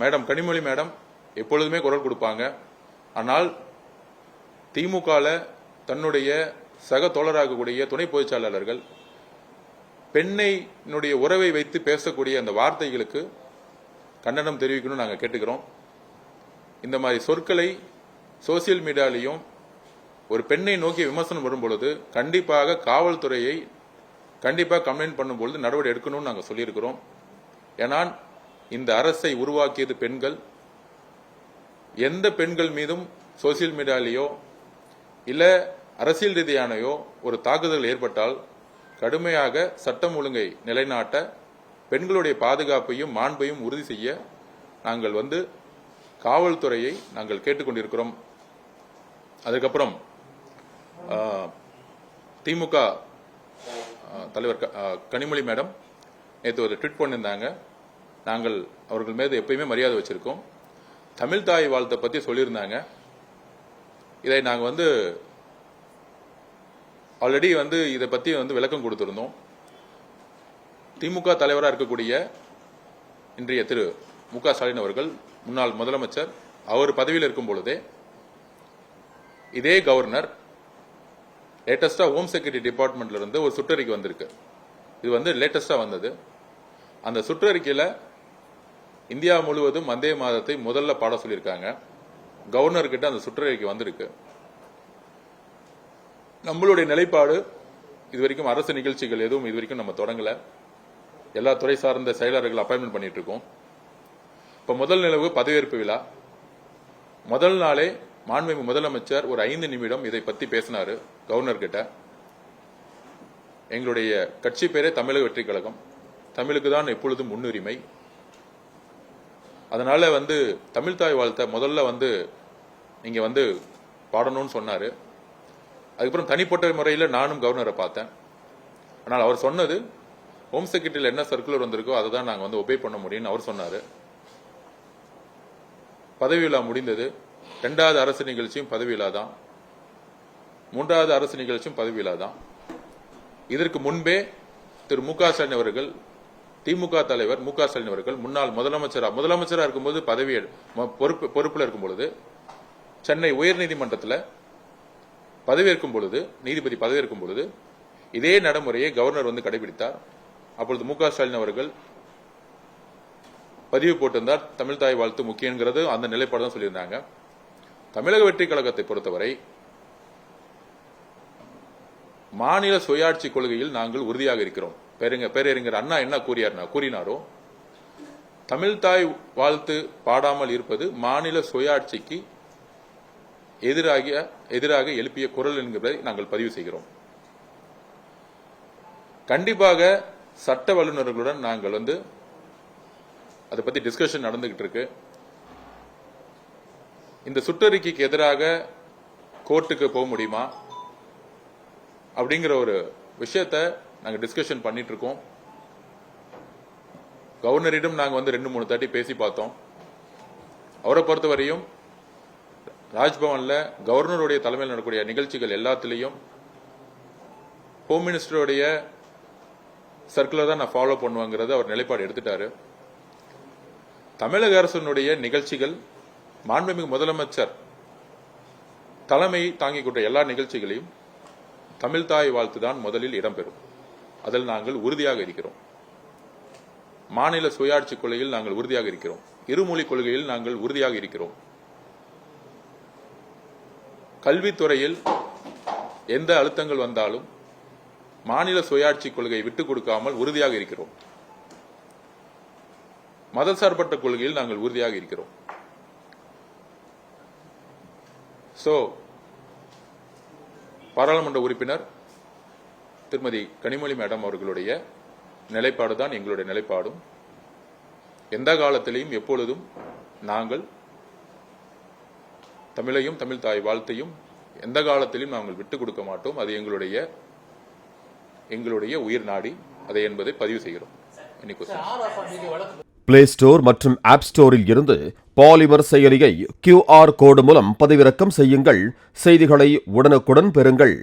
Madam Kanimozhi madam எப்பொழுதுமே குரல் கொடுப்பாங்க. ஆனால் திமுகல தன்னுடைய சக தோழராகக்கூடிய துணை பொதுச் செயலாளர்கள் பெண்ணையினுடைய உறவை வைத்து பேசக்கூடிய அந்த வார்த்தைகளுக்கு கண்டனம் தெரிவிக்கணும் நாங்கள் கேட்டுக்கிறோம். இந்த மாதிரி சொற்களை சோசியல் மீடியாலையும் ஒரு பெண்ணை நோக்கி விமர்சனம் வரும்பொழுது கண்டிப்பாக காவல்துறையை கண்டிப்பாக கம்ப்ளைண்ட் பண்ணும்பொழுது நடவடிக்கை எடுக்கணும்னு நாங்கள் சொல்லியிருக்கிறோம். ஏன்னா இந்த அரசை உருவாக்கியது பெண்கள். எந்த பெண்கள் மீதும் சோசியல் மீடியாலேயோ இல்ல அரசியல் ரீதியானையோ ஒரு தாக்குதல் ஏற்பட்டால் கடுமையாக சட்டம் ஒழுங்கை நிலைநாட்ட பெண்களுடைய பாதுகாப்பையும் மாண்பையும் உறுதி செய்ய நாங்கள் காவல்துறையை நாங்கள் கேட்டுக்கொண்டிருக்கிறோம். அதுக்கப்புறம் திமுக தலைவர் கனிமொழி மேடம் நேற்று ஒரு ட்வீட் பண்ணியிருந்தாங்க. நாங்கள் அவர்கள் மீது எப்பயுமே மரியாதை வச்சிருக்கோம். தமிழ் தாய் வாழ்த்தை பத்தி சொல்லியிருந்தாங்க. இதை நாங்கள் ஆல்ரெடி இதை பத்தி விளக்கம் கொடுத்திருந்தோம். திமுக தலைவராக இருக்கக்கூடிய இன்றைய திரு மு.க. ஸ்டாலின் அவர்கள் முன்னாள் முதலமைச்சர், அவர் பதவியில் இருக்கும் பொழுதே இதே கவர்னர் லேட்டஸ்டா ஹோம் செக்யூரிட்டி டிபார்ட்மெண்ட்ல இருந்து ஒரு சுற்றறிக்கை வந்திருக்கு. இது லேட்டஸ்டா வந்தது. அந்த சுற்றறிக்கையில இந்தியா முழுவதும் வந்தே மாதத்தை முதல்ல பாட சொல்லியிருக்காங்க. கவர்னர் கிட்ட அந்த சுற்றறிக்கை வந்திருக்கு. நம்மளுடைய நிலைப்பாடு இதுவரைக்கும் அரசு நிகழ்ச்சிகள் எதுவும் இதுவரைக்கும் நம்ம தொடங்கல. எல்லா துறை சார்ந்த செயலாளர்கள் அப்பாயின்மெண்ட் பண்ணிட்டு இருக்கோம். இப்ப முதல் நிலவு பதவியேற்பு விழா முதல் நாளே மாண்புமிகு முதலமைச்சர் ஒரு 5 நிமிடம் இதை பத்தி பேசினாரு கவர்னர் கிட்ட. எங்களுடைய கட்சி பேரே தமிழக வெற்றி கழகம், தமிழுக்கு தான் எப்பொழுதும் முன்னுரிமை. அதனால தமிழ் தாய் வாழ்த்த முதல்ல நீங்க பாடணும்னு சொன்னாரு. அதுக்கப்புறம் தனிப்பட்ட முறையில் நானும் கவர்னரை பார்த்தேன். ஆனால் அவர் சொன்னது ஹோம் செக்ரட்டரியில் என்ன சர்க்குலர் வந்திருக்கோ அதை தான் நாங்கள் ஒபே பண்ண முடியும்னு அவர் சொன்னாரு. பதவி விழா முடிந்தது. 2வது அரசு நிகழ்ச்சியும் பதவி விழா தான். 3வது அரசு நிகழ்ச்சியும் பதவி விழா தான். இதற்கு முன்பே திரு மு.க. ஸ்டாலின் அவர்கள், திமுக தலைவர் மு.க. ஸ்டாலின் அவர்கள் முன்னாள் முதலமைச்சரா இருக்கும்போது பதவி பொறுப்புல இருக்கும் பொழுது சென்னை உயர்நீதிமன்றத்தில் பதவியேற்கும் பொழுது, நீதிபதி பதவியேற்கும் பொழுது இதே நடைமுறையை கவர்னர் கடைபிடித்தார். அப்பொழுது மு.க. ஸ்டாலின் அவர்கள் பதிவு போட்டிருந்தார், தமிழ் தாய் வாழ்த்து முக்கியங்கிறது அந்த நிலைப்பாடு தான் சொல்லியிருந்தாங்க. தமிழக வெற்றி கழகத்தை பொறுத்தவரை மாநில சுயாட்சி கொள்கையில் நாங்கள் உறுதியாக இருக்கிறோம். பேரறிஞர் அண்ணா என்ன கூறினாரோ, தமிழ் தாய் வாழ்த்து பாடாமல் இருப்பது மாநில சுயாட்சிக்கு எதிராக எழுப்பிய குரல் என்கிறதை நாங்கள் பதிவு செய்கிறோம். கண்டிப்பாக சட்ட வல்லுநர்களுடன் நாங்கள் அதை பத்தி டிஸ்கஷன் நடந்துகிட்டு இருக்கு. இந்த சுற்றறிக்கைக்கு எதிராக கோர்ட்டுக்கு போக முடியுமா அப்படிங்கிற ஒரு விஷயத்தை நாங்க டிஸ்கஷன் பண்ணிட்டு இருக்கோம். கவர்னரிடம் நாங்க 2-3 தாட்டி பேசி பார்த்தோம். அவரை பொறுத்தவரையும் ராஜ்பவன்ல கவர்னருடைய தலைமையில் நடக்கக்கூடிய நிகழ்ச்சிகள் எல்லாத்திலையும் ஹோம் மினிஸ்டருடைய சர்க்குலர் தான் நான் ஃபாலோ பண்ணுவாங்கிறது அவர் நிலைப்பாடு எடுத்துட்டாரு. தமிழக அரசினுடைய நிகழ்ச்சிகள் மாண்புமிகு முதலமைச்சர் தலைமை தாங்கிக் கொண்ட எல்லா நிகழ்ச்சிகளையும் தமிழ் தாய் வாழ்த்து தான் முதலில் இடம்பெறும். அதில் நாங்கள் உறுதியாக இருக்கிறோம். மாநில சுயாட்சி கொள்கையில் நாங்கள் உறுதியாக இருக்கிறோம். இருமொழி கொள்கையில் நாங்கள் உறுதியாக இருக்கிறோம். கல்வித்துறையில் எந்த அழுத்தங்கள் வந்தாலும் மாநில சுயாட்சி கொள்கையை விட்டுக் கொடுக்காமல் உறுதியாக இருக்கிறோம். மதசார்பற்ற கொள்கையில் நாங்கள் உறுதியாக இருக்கிறோம். பாராளுமன்ற உறுப்பினர் திருமதி கனிமொழி மேடம் அவர்களுடைய நிலைப்பாடுதான் எங்களுடைய நிலைப்பாடும். எந்த காலத்திலையும் எப்பொழுதும் நாங்கள் தமிழையும் தமிழ் தாய் வாழ்த்தையும் எந்த காலத்திலும் நாங்கள் விட்டுக் கொடுக்க மாட்டோம். அது எங்களுடைய உயிர் நாடி அதை என்பதை பதிவு செய்கிறோம். பிளே ஸ்டோர் மற்றும் ஆப் ஸ்டோரில் இருந்து பாலிமர் செயலியை QR கோடு மூலம் பதிவிறக்கம் செய்யுங்கள். செய்திகளை உடனுக்குடன் பெறுங்கள்.